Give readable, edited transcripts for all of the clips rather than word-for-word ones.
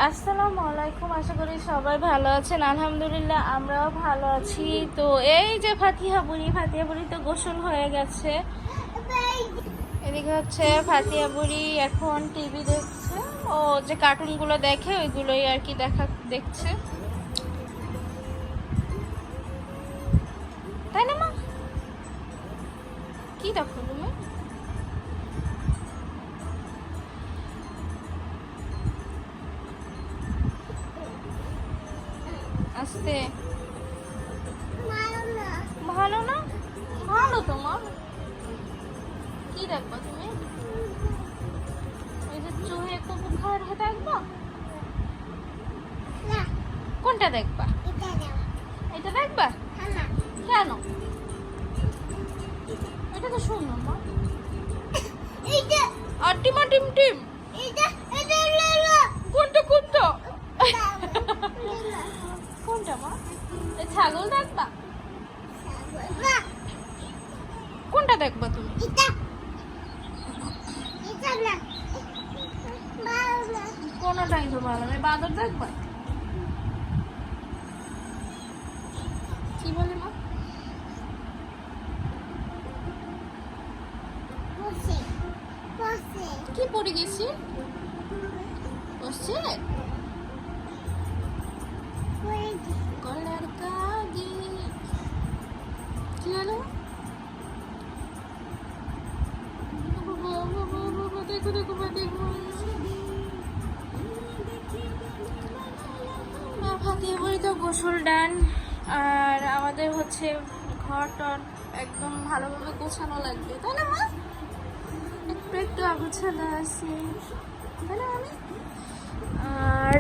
আসসালামু আলাইকুম। আশা করি সবাই ভালো আছেন। আলহামদুলিল্লাহ আমরাও ভালো আছি। তো এই যে ফাতিহা বুড়ি তো গোসল হয়ে গেছে। এদিকে হচ্ছে ফাতিহা বুড়ি এখন টিভি দেখছে। ও যে কার্টুনগুলো দেখে ওইগুলোই আর কি দেখছে, তাই না মা? কি দেখো তুমি? আস্তে। ভালো না? ভালো তোমার। কি দেখবা তুমি? ওই যে চুহে কবুতর দেখবা? কোনটা দেখবা? এটা দেখবা? কেন? এটা তো সুন্দর মা। আর টিমা টিম টিম কোনটা কোনটা কোনটা মা? এই ছাগল দেখবা? কোনটা দেখবা তুমি? কোনটাই তো ভালো না। বাদর দেখবা? কি বলে মা? কি পড়ে গেছি? বসছে গলার কাগি। কি হলো? দেখো দেখো দেখো। ফাতিহা বুড়ি তো গোসল ডান। আর আমাদের হচ্ছে ঘর টর একদম ভালোভাবে গোছানো লাগবে, তাই না মা? একটু একটু আগোছানো আছে, তাই না আমি? আর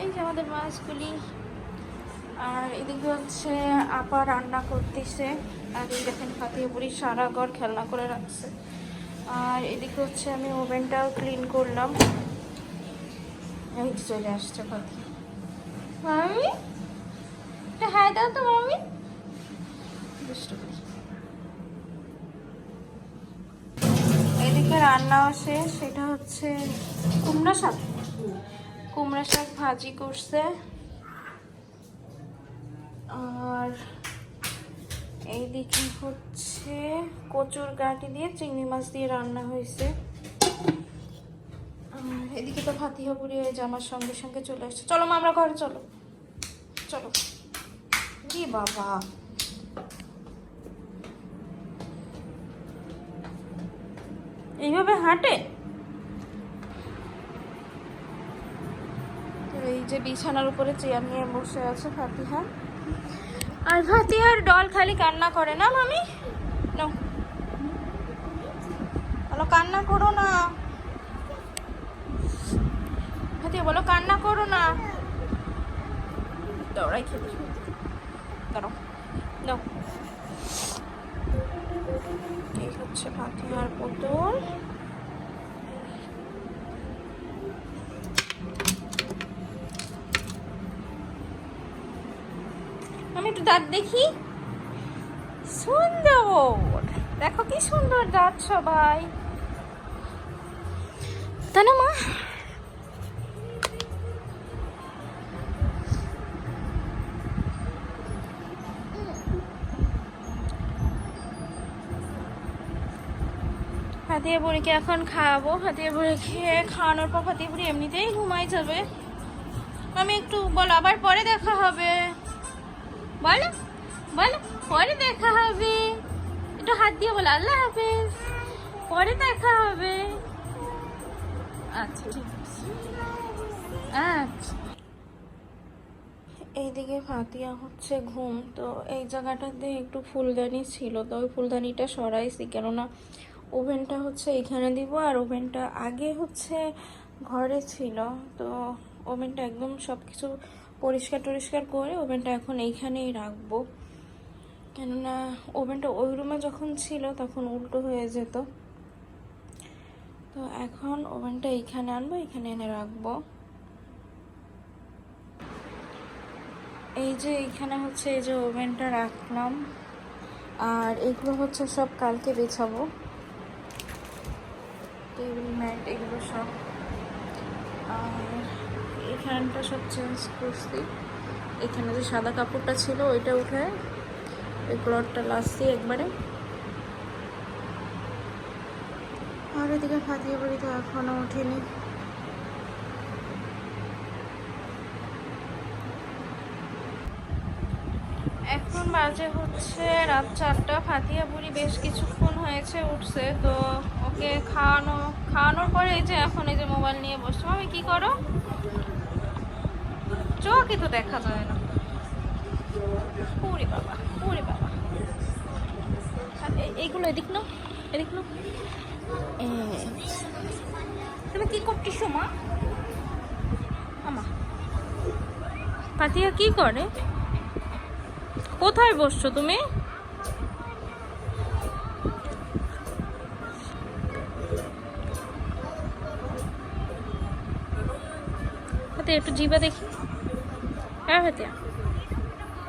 এই যে আমাদের মাছগুলি। আর এদিকে হচ্ছে আপা রান্না করতেছে। আর এই দেখেন ফাতিহা বুড়ি সারা ঘর খেলনা করে রাখছে। আর এদিকে হচ্ছে আমি ওভেনটাও ক্লিন করলাম। এই চলে আসছে ফাতিহা। মামি একটা হাই দাও তো মামি। এদিকে রান্নাও শেষ। সেটা হচ্ছে কুমড়া শাক ভাজি করছে। আর এইদিকে হচ্ছে কচুর গাঁটি দিয়ে চিংড়ি মাছ দিয়ে রান্না হয়েছে। আর এদিকে তো ফাতিহা বুড়ি হয়ে জামার সঙ্গে সঙ্গে চলে আসছে। চলো মা আমরা ঘরে চলো। চলো। কি বাবা, এইভাবে হাঁটে? এই যে বিছানার উপরে চেয়ার নিয়ে বসে আছে ফাতিহা। আর ফাতিহার ডল খালি কান্না করে না মামি? নাও বলো কান্না করো না। ফাতিহা বলো কান্না করো না। দৌড়াই খেলি। দাঁড়াও নাও। এই হচ্ছে ফাতিহার বোতল। আমি একটু দাঁত দেখি। সুন্দর, দেখো কি সুন্দর দাঁত সবাই, তাই না মা? ফাতিহা বুড়িকে এখন খাওয়াবো। ফাতিহা বুড়ি খেয়ে খাওয়ানোর পর ফাতিহা বুড়ি এমনিতেই ঘুমাই যাবে। আমি একটু বলো আবার পরে দেখা হবে। বলো বলো পরে দেখা হবে। একটু হাত দিয়ে বলো আল্লাহ হাফেজ, পরে দেখা হবে। আচ্ছা ঠিক আছে। আচ্ছা। এইদিকে ফাতিহা হচ্ছে ঘুম। তো এই জায়গাটাতে একটু ফুলদানি ছিল, তো ওই ফুলদানিটা সরাইছি, কেননা ওভেনটা হচ্ছে এখানে দিব। আর ওভেনটা আগে হচ্ছে ঘরে ছিল, তো ওভেনটা একদম সব কিছু পরিষ্কার টরিষ্কার করে ওভেনটা এখন এইখানেই রাখবো। কেননা ওভেনটা ওই রুমে যখন ছিল তখন উল্টো হয়ে যেত। তো এখন ওভেনটা এইখানে আনবো, এখানে এনে রাখবো। এই যে এইখানে হচ্ছে এই যে ওভেনটা রাখলাম। আর এগুলো হচ্ছে সব কালকে বেছাবো, টেবিল ম্যাট এগুলো সব। আর এখানটা সব চেঞ্জ করছি। এখানে যে সাদা কাপড়টা ছিল ওইটা উঠে ওই ক্লথটা লাস্টে একবারে। আর এদিকে ফাতিয়া বাড়ি তো এখনো ওঠেনি। এখন বাজে হচ্ছে রাত 4টা। ফাতিয়া বুড়ি বেশ কিছুক্ষণ হয়েছে উঠছে, তো ওকে খাওয়ানোর পরে এই যে এখন এই যে মোবাইল নিয়ে বসছো। আমি কি করো, চোখই তো দেখা যায় না। ওরে বাবা, ওরে বাবা, এইগুলো এদিক না, এদিক না। তুমি কি করতেছো মা? আমা ফাতিয়া কি করে? কোথায় বসছো তুমি? ফাতিয়া একটু জিবা দেখি। হ্যাঁ ফাতিয়া,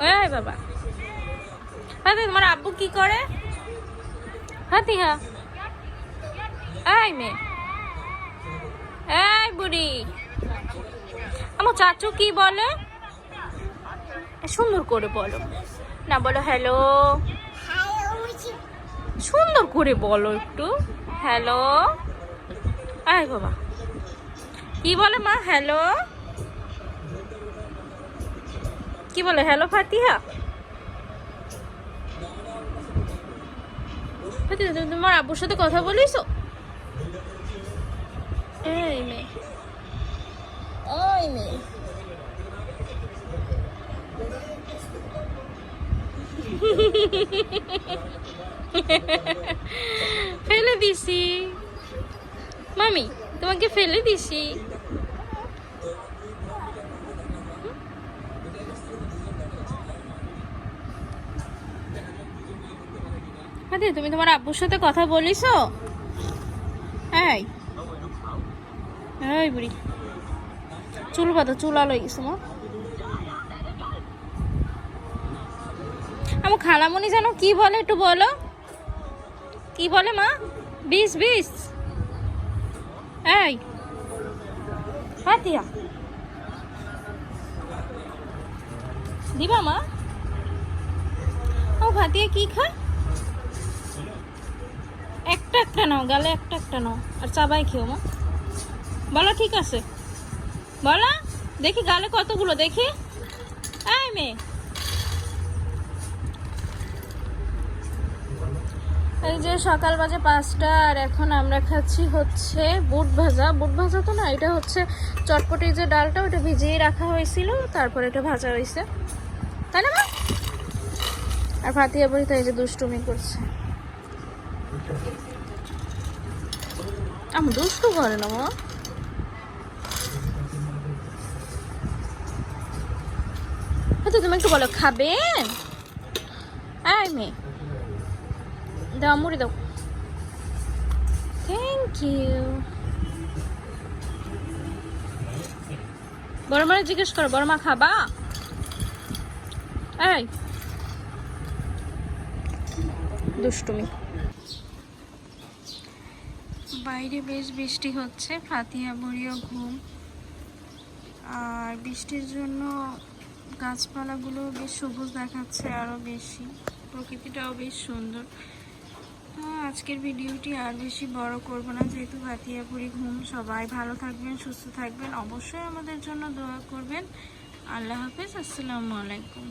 ওই বাবা। ফাতিয়া তোমার আব্বু কি করে? ফাতিয়া, এই মেয়ে, এই বুড়ি, আমার চাচু কি বলে? সুন্দর করে বলো না, বলো হ্যালো, সুন্দর করে বলো একটু হ্যালো। এই বাবা কি বলে মা? হ্যালো কি বলে? হ্যালো ফাতিহা। ফাতিহা তুমি তোমার আব্বুর সাথে কথা বলিস? এই মেয়ে, ওই মেয়ে, ফেলে দিছি মামি, তোমাকে ফেলে দিছি। তুমি তোমার আব্বুর সাথে কথা বলিস? এই এই বুড়ি, চুল বাঁধা, চুল আলো গেছে মা। আমার খালামণি জানো কি বলে একটু বলো, কি বলে মা? 20 এই ফাতিয়া দিবা মা? ও ফাতিয়া কি খা? একটা নাও, গালে একটা নাও, আর চাবাই খেও মা। বলো ঠিক আছে, বলো দেখি গালে কতগুলো দেখি। এই মেয়ে, এই যে সকাল বাজে 5টা, আর এখন আমরা খাচ্ছি হচ্ছে বুট ভাজা। বুট ভাজা তো না, এটা হচ্ছে চটপটি যে ডালটা ওটা ভিজিয়ে রাখা হয়েছিল, তারপরে এটা ভাজা হয়েছে, তাই না মা? আর ফাতিয়া বুড়ি তো এই যে দুষ্টুমি করছে। আমি দুষ্টু করে না মা। তুমি একটু বলো খাবেন? এই মেয়ে দাও, মুড়ি দাও। Thank you. বড় মা জিজ্ঞেস করো, বড় মা খাবা? এই দুষ্টুমি। বাইরে বেশ বৃষ্টি হচ্ছে, ফাতিয়া বুড়িও ঘুম, আর বৃষ্টির জন্য গাছপালাগুলো বেশ সবুজ দেখাচ্ছে আরো বেশি, প্রকৃতিটাও বেশ সুন্দর। আজকের ভিডিওটি আর বেশি বড় করব না, যেহেতু ফাতিয়া বুড়ি ঘুম। সবাই ভালো থাকবেন, সুস্থ থাকবেন, অবশ্যই আমাদের জন্য দোয়া করবেন। আল্লাহ হাফেজ, আসসালামু আলাইকুম।